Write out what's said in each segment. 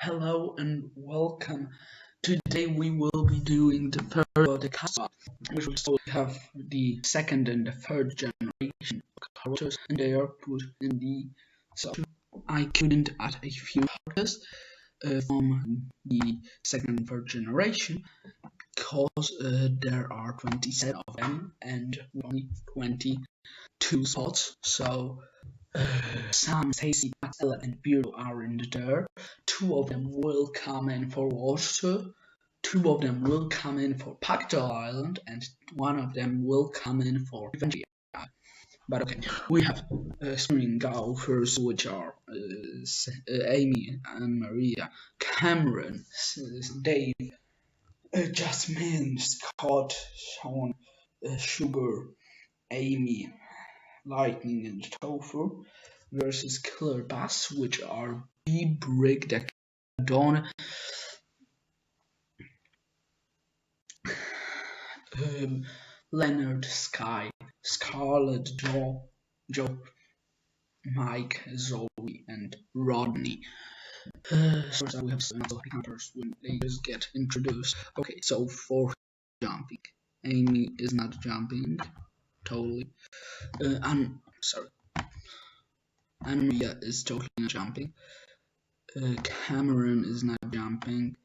Hello and welcome. Today we will be doing the third podcast, which will have the second and the third generation of characters, and they are put in the. So I couldn't add a few characters from the second and third generation because there are 27 of them and only 22 spots. So Sam, Stacy, Ella, and Beardo are in there. Two of them will come in for Walter. Two of them will come in for Pactal Island, and one of them will come in for Revenge Island. But okay, we have Screaming Golfers, which are Amy and Maria, Cameron, Dave, Jasmine, Scott, Sean, Sugar, Amy, Lightning, and Topher versus Killer Bass, which are B. Brick, Dawn, Leonard, Sky, Scarlet, Joe, Mike, Zoe, and Rodney. So we have some other counters when they just get introduced. Okay, so for jumping, Amy is not jumping totally. I'm sorry. Anria is totally not jumping. Cameron is not jumping.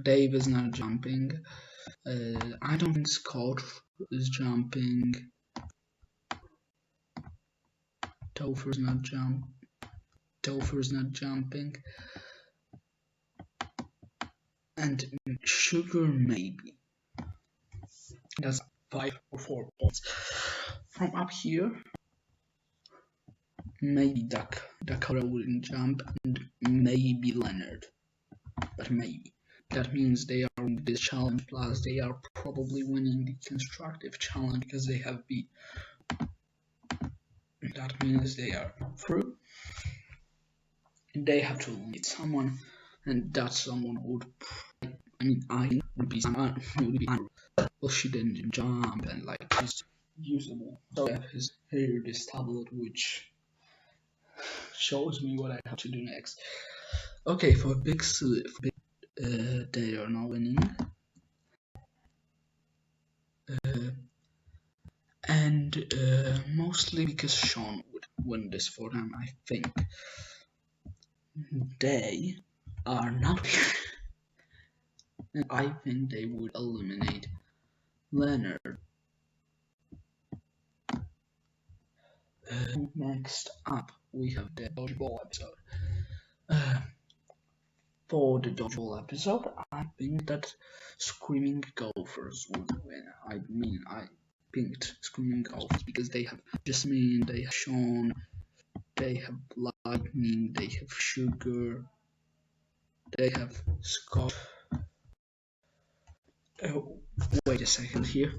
Dave is not jumping. I don't think Scott is jumping. Topher's not jumping. And Sugar maybe. That's 5 or 4 points. From up here, maybe Dakota wouldn't jump, and maybe Leonard. But maybe. That means they are winning this challenge, plus they are probably winning the constructive challenge because they have beat. That means they are through. They have to eliminate someone, and that someone would. I would be someone who would be Andrew. Well, she didn't jump, and like she's usable. So I have here this tablet which shows me what I have to do next. Okay, for Big Slip, they are now winning. And mostly because Sean would win this for them, I think. They are not. And I think they would eliminate Leonard. Next up, we have the dodgeball episode. For the dodgeball episode, I think that Screaming Gophers would win. I picked Screaming Gophers because they have Jasmine, they have Sean, they have Lightning, they have Sugar, they have Scott. Oh, wait a second here.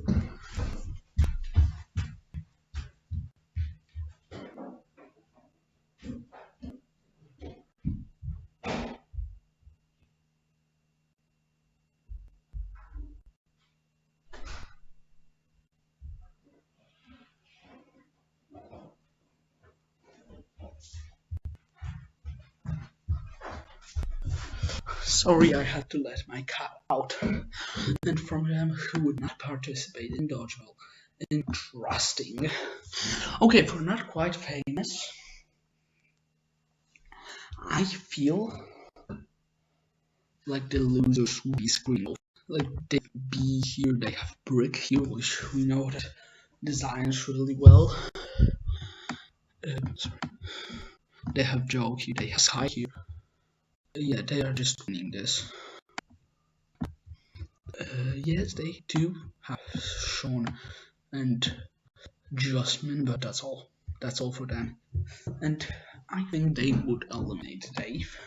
Sorry, I had to let my cat out. And from them who would not participate in dodgeball. Interesting. Okay, for not quite famous, I feel like the losers would be screwed. Like they B here, they have Brick here, which we know that designs really well. Sorry. They have Joe here, they have Sky here. Yeah, they are just winning this. Yes, they do have Sean and Jasmine, but that's all. That's all for them. And I think they would eliminate Dave.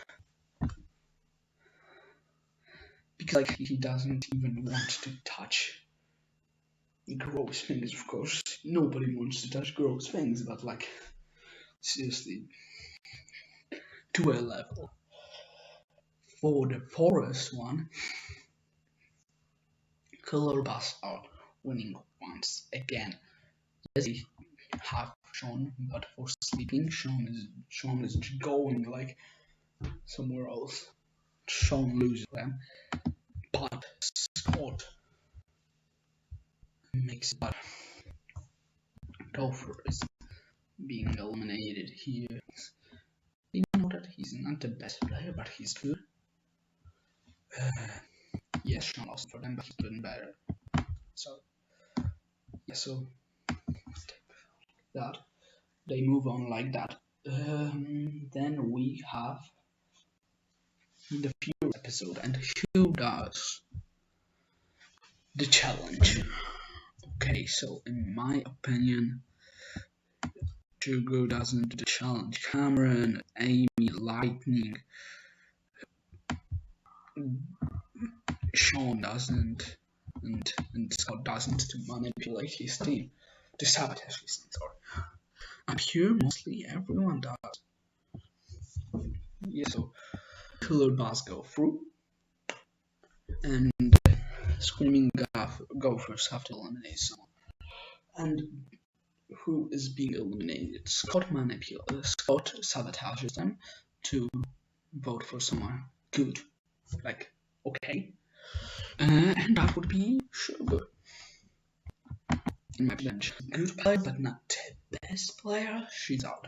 Because like he doesn't even want to touch gross things, of course. Nobody wants to touch gross things, but like seriously, to a level. For the forest one, Killer Bass are winning once again. Yes, they have Sean, but for sleeping, Sean is going like somewhere else. Sean loses them, but Scott makes it better. Gopher is being eliminated here. You know that he's not the best player, but he's good. Yes, Sean lost for them, but he's doing better. So, yeah, so that they move on like that. Then we have the Fury episode, and who does the challenge? Okay, so in my opinion, Hugo doesn't do the challenge. Cameron, Amy, Lightning, Sean doesn't, and Scott doesn't to manipulate his team, to sabotage his team. Sorry. Up here, mostly everyone does. Yeah, so Killer Boss go through, and Screaming Gophers have to eliminate someone. And who is being eliminated? Scott sabotages them to vote for someone good, like okay, and that would be Sugar. In my opinion, good player, but not the best player. She's out.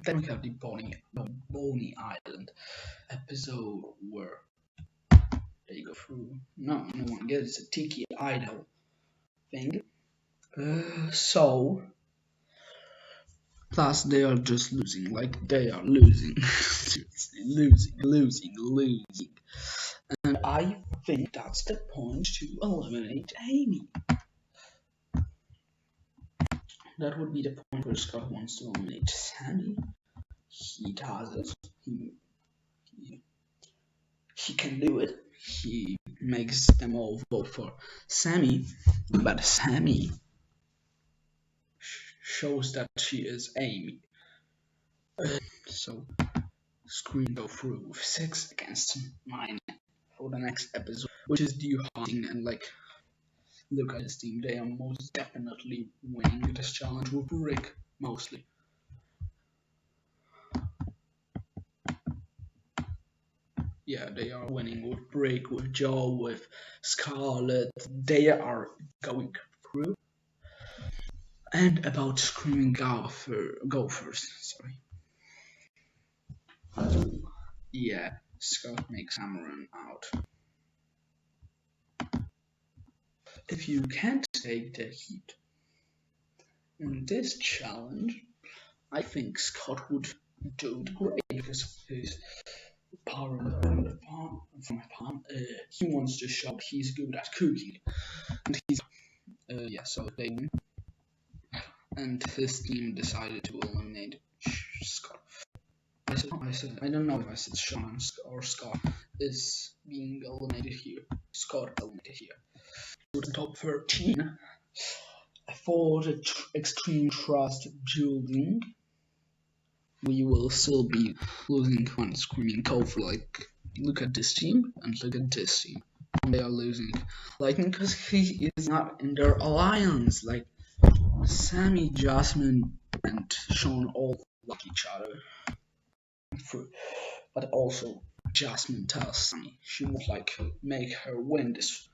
Then we have the Boney Island episode where they go through. No one gets a Tiki Idol thing. So plus they are just losing, like they are losing, losing. And I think that's the point to eliminate Amy. That would be the point where Scott wants to eliminate Sammy. He does it. He can do it. He makes them all vote for Sammy, but Sammy shows that she is Amy. So Screen go through with 6 against 9 for the next episode, which is due hunting, and like look at this team, they are most definitely winning this challenge with Rick mostly. Yeah, they are winning with Brick, with Joe, with Scarlet. They are going through. And about Screaming Gophers, sorry. Yeah, Scott makes Cameron out. If you can't take the heat in this challenge, I think Scott would do great because of his power from the farm. He wants to show he's good at cooking, and he's so they win. And his team decided to eliminate Scott. I don't know if I said Sean or Scott is being eliminated here. Scott eliminated here. To the top 13 for the extreme trust building. We will still be losing one Screaming Gopher. Like, look at this team and look at this team. They are losing Lightning because he is not in their alliance. Like, Sammy, Jasmine, and Sean all like each other. But also, Jasmine tells Sammy she won't like make her win this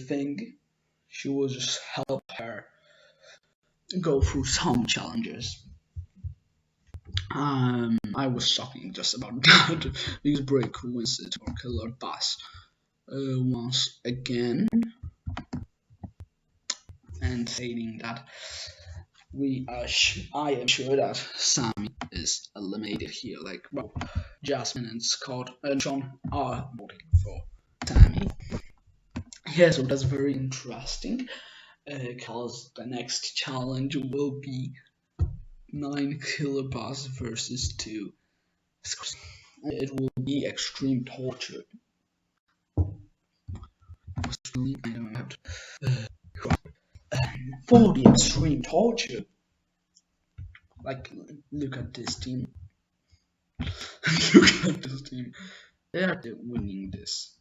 thing. She will just help her go through some challenges. I was talking just about that because Break wins it for Killer Boss once again, and stating that I am sure that Sammy is eliminated here. Like, well, Jasmine and Scott and John are voting for Sammy. Yeah, so that's very interesting because the next challenge will be 9 Killer Boss versus 2. It will be extreme torture. I don't have to. For the extreme torture, like, look at this team. Look at this team. They are winning this.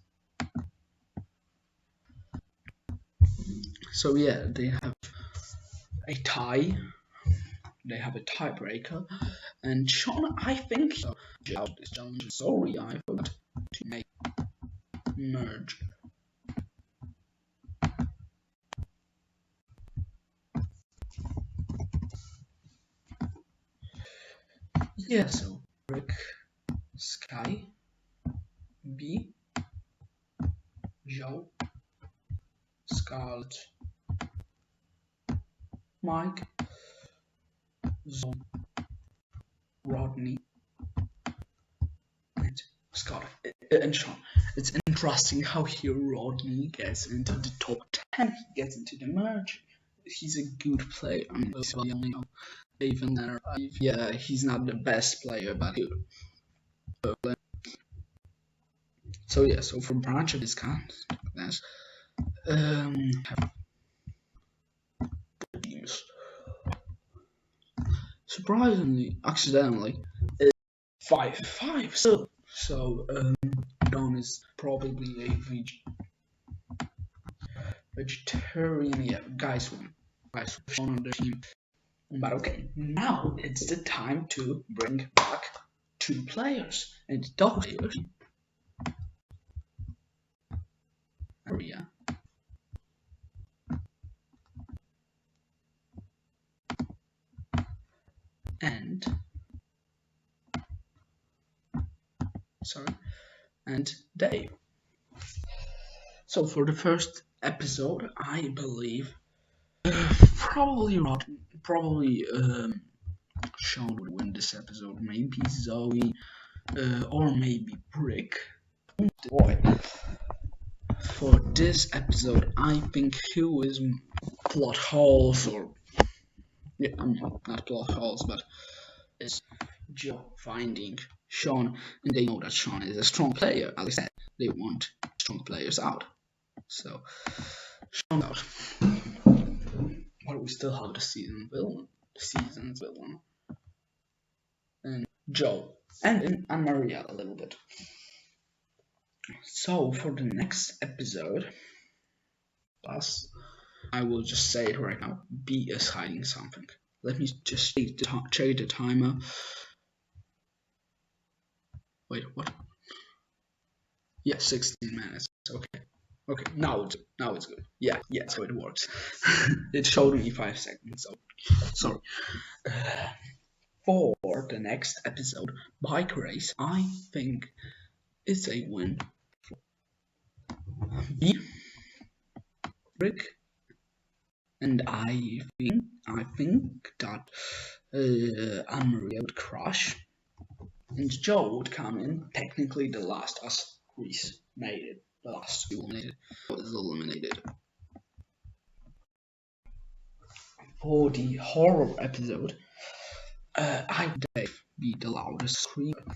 So yeah, they have a tie. they have a tiebreaker. And Sean, I think out this challenge. Sorry, I forgot to make merge. Yeah, so Brick, Sky, B, Joe, Scarlet, Mike, Zone, Rodney, and Scott, and Sean. It's interesting how here Rodney gets into the top 10. He gets into the merge. He's a good player. I mean, even there, yeah, he's not the best player, but he. So yeah, so for branch of discount, that's beams. Surprisingly, accidentally, it's 5-5. So Don is probably a vegetarian. Yeah, guys on the team. But okay, now it's the time to bring back 2 players, and those players. Maria. And Dave. So for the first episode, I believe probably Sean would win this episode. Maybe Zoe, or maybe Brick. Boy, for this episode, I think who is plot holes or yeah, I mean not plot holes, but is Joe finding Sean, and they know that Sean is a strong player. As I said, they want strong players out. So Sean out. But we still have the season's villain, and Joe and Maria a little bit. So for the next episode, I will just say it right now. B is hiding something. Let me just check the timer. Wait, what? Yeah, 16 minutes. Okay, now it's good. Yeah, so it works. It showed me 5 seconds. So sorry. For the next episode, bike race, I think it's a win. B, Brick, and I think that Anne-Marie would crush, and Joe would come in. Technically, the last as Reese made it. The last eliminated was eliminated. For the horror episode, I would be the loudest screamer.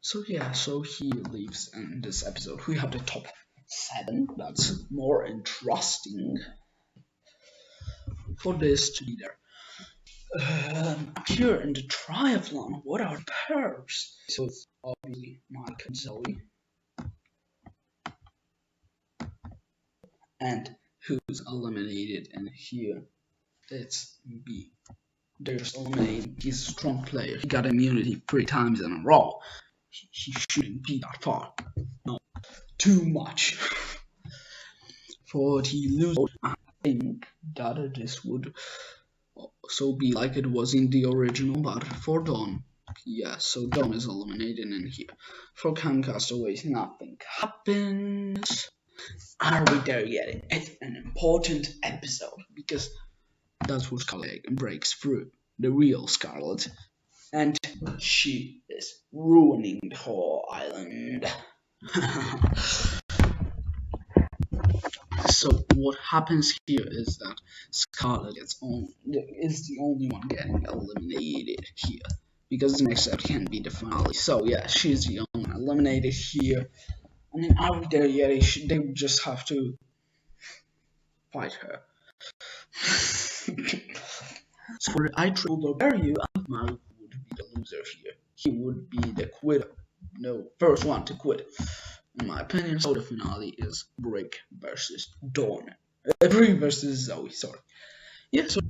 So yeah, so he leaves in this episode. We have the top 7. That's more interesting for this to be there. Here in the triathlon, what are pairs? So it's obviously Mike and Zoe. And who's eliminated in here? It's B. They're just eliminating. He's a strong player. He got immunity 3 times in a row. He shouldn't be that far. No, too much. For the loser, I think that this would also be like it was in the original, but for Dawn, yeah, so Dawn is eliminated in here. For Castaways, nothing happens. Are we there yet? It's an important episode because that's what Scarlet breaks through, the real Scarlet, and she is ruining the whole island. So what happens here is that Scarlet is the only one getting eliminated here, because the next episode can be the finale. So yeah, she's the only one eliminated here. I mean, are we there yet? They just have to fight her. So for the IWW, Alpha would be the loser here. He would be the quitter. No, first one to quit. In my opinion, so the finale is Brick versus Dawn. Brick versus Zoe, sorry. Yeah, so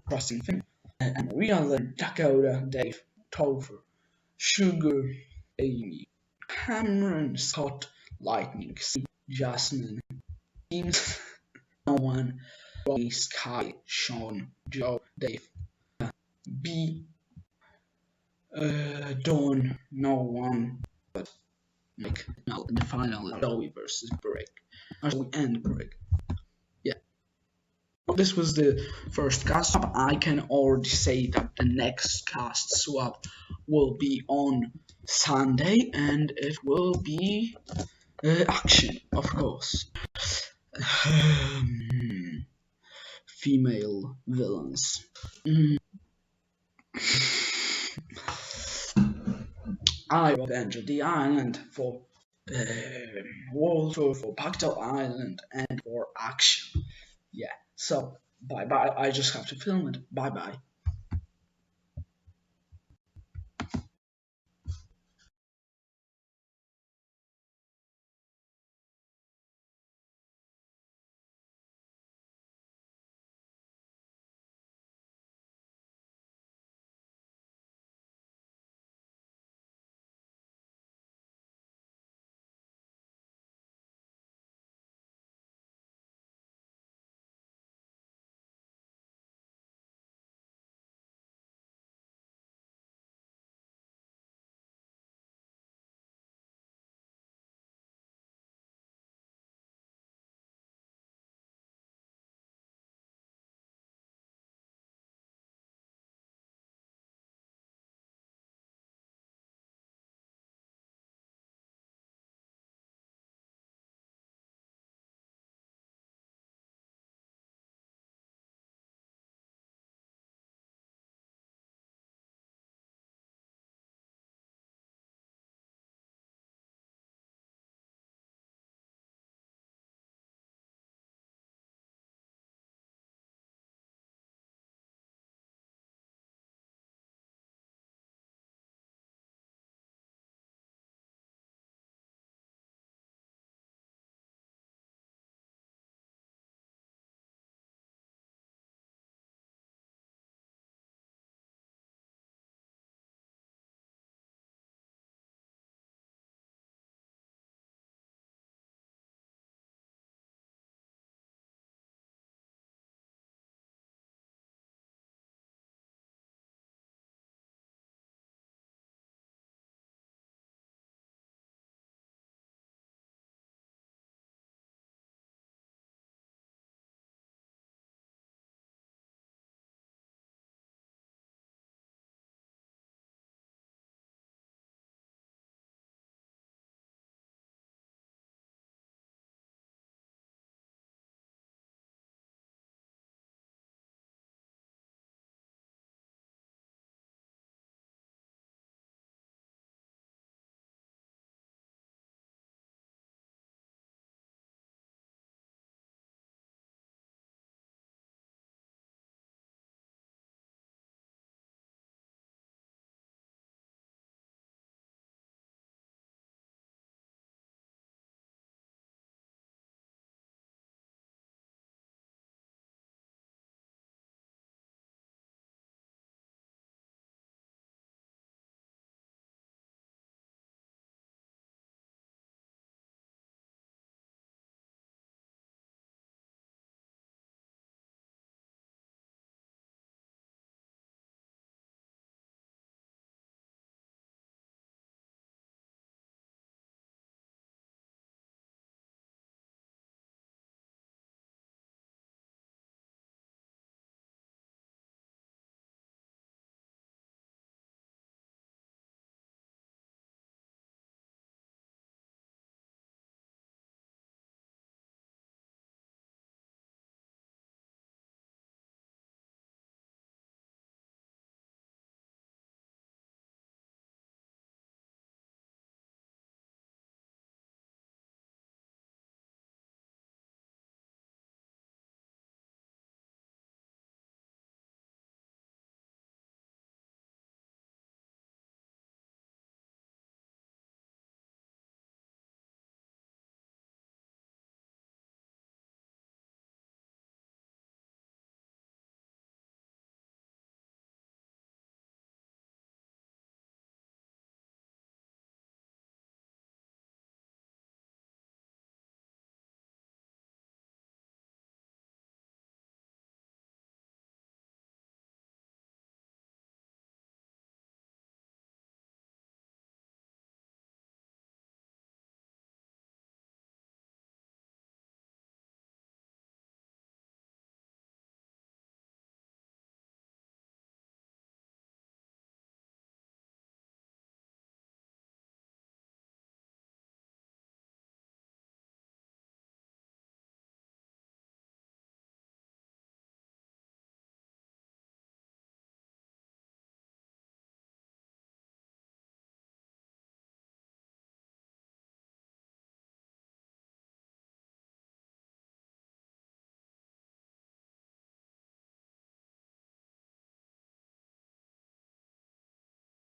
Crossing Finn, and Maria Lynn, Dakota, Dave, Topher, Sugar, Amy, Cameron, Scott, Lightning, C, Jasmine, James, no one, Robbie, Sky, Sean, Joe, Dave, B, Dawn, no one, but Mike. Now in the final, Joey versus Brick. Actually, and Brick. Yeah. This was the first cast swap. I can already say that the next cast swap will be on Sunday, and it will be action, of course. Female villains. I will enter the island for World Tour, for Pacto Island, and for action. Yeah, so bye bye. I just have to film it. Bye bye.